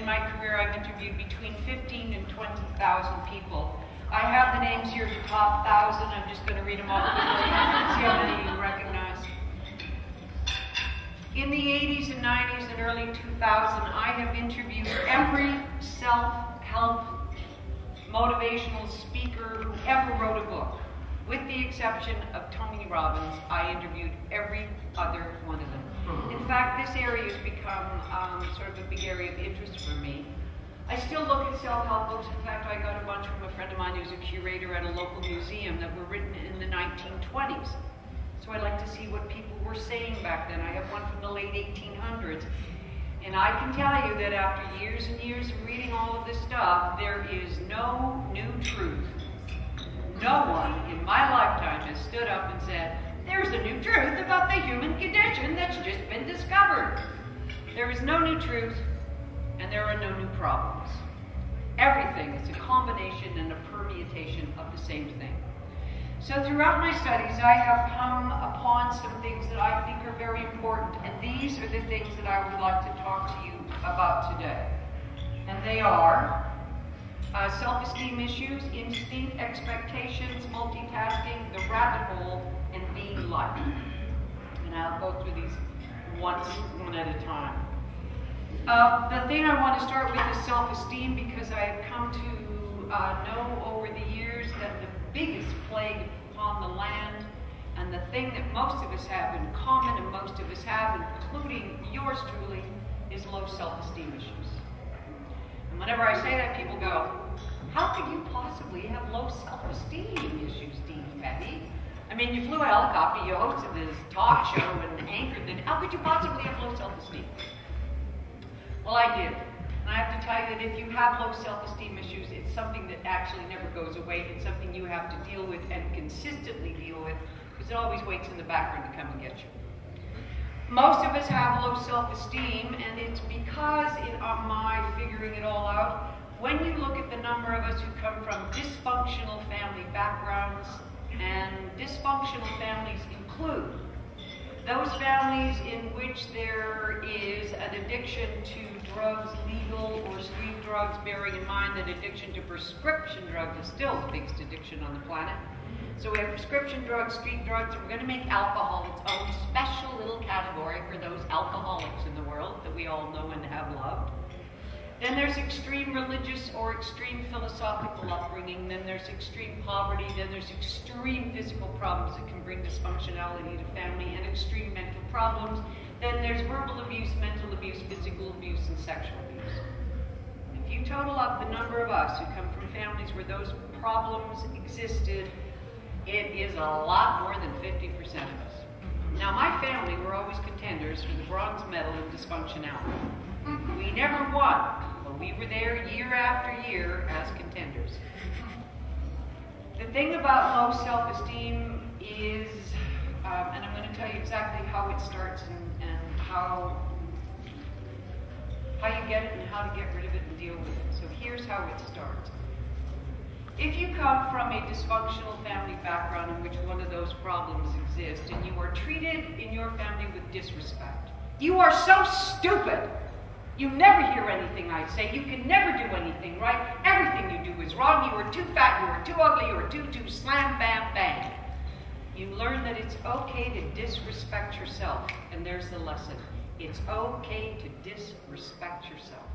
my career, I've interviewed between 15 and 20,000 people. I have the names here of the top 1,000. I'm just going to read them all quickly. See how many you recognize. In the 80s and 90s and early 2000, I have interviewed every self-help motivational speaker who ever wrote a book. With the exception of Tony Robbins, I interviewed every other one of them. In fact, this area has become sort of a big area of interest for me. I still look at self-help books. In fact, I got a bunch from a friend of mine who's a curator at a local museum that were written in the 1920s. So I like to see what people were saying back then. I have one from the late 1800s. And I can tell you that after years and years of reading all of this stuff, there is no new truth. No one in my lifetime has stood up and said, there's a new truth about the human condition that's just been discovered. There is no new truth, and there are no new problems. Everything is a combination and a permutation of the same thing. So throughout my studies, I have come upon some things that I think are very important, and these are the things that I would like to talk to you about today. And they are self-esteem issues, instinct, expectations, multitasking, the rabbit hole, and being liked. And I'll go through these one at a time. The thing I want to start with is self-esteem, because I have come to know over the years that the biggest plague upon the land, and the thing that most of us have in common, and most of us have, including yours truly, is low self-esteem issues. And whenever I say that, people go, how could you possibly have low self-esteem issues, Dini Petty? I mean, you flew a helicopter, you hosted this talk show and anchored it. How could you possibly have low self-esteem? Well, I did. And I have to tell you that if you have low self-esteem issues, it's something that actually never goes away. It's something you have to deal with and consistently deal with, because it always waits in the background to come and get you. Most of us have low self-esteem, and it's because in my figuring it all out, when you look at the number of us who come from dysfunctional family backgrounds, and dysfunctional families include those families in which there is an addiction to drugs, legal or street drugs, bearing in mind that addiction to prescription drugs is still the biggest addiction on the planet. So we have prescription drugs, street drugs, and we're going to make alcohol its own special little category for those alcoholics in the world that we all know and have loved. Then there's extreme religious or extreme philosophical upbringing. Then there's extreme poverty. Then there's extreme physical problems that can bring dysfunctionality to family, and extreme mental problems. Then there's verbal abuse, mental abuse, physical abuse, and sexual abuse. If you total up the number of us who come from families where those problems existed, it is a lot more than 50% of us. Now, my family were always contenders for the bronze medal in dysfunctionality. We never won, but we were there year after year as contenders. The thing about low self-esteem is, and I'm going to tell you exactly how it starts and how you get it and how to get rid of it and deal with it. So here's how it starts. If you come from a dysfunctional family background in which one of those problems exists, and you are treated in your family with disrespect, you are so stupid. You never hear anything I say. You can never do anything right. Everything you do is wrong. You are too fat. You are too ugly. You are too slam, bam, bang. You learn that it's okay to disrespect yourself. And there's the lesson. It's okay to disrespect yourself.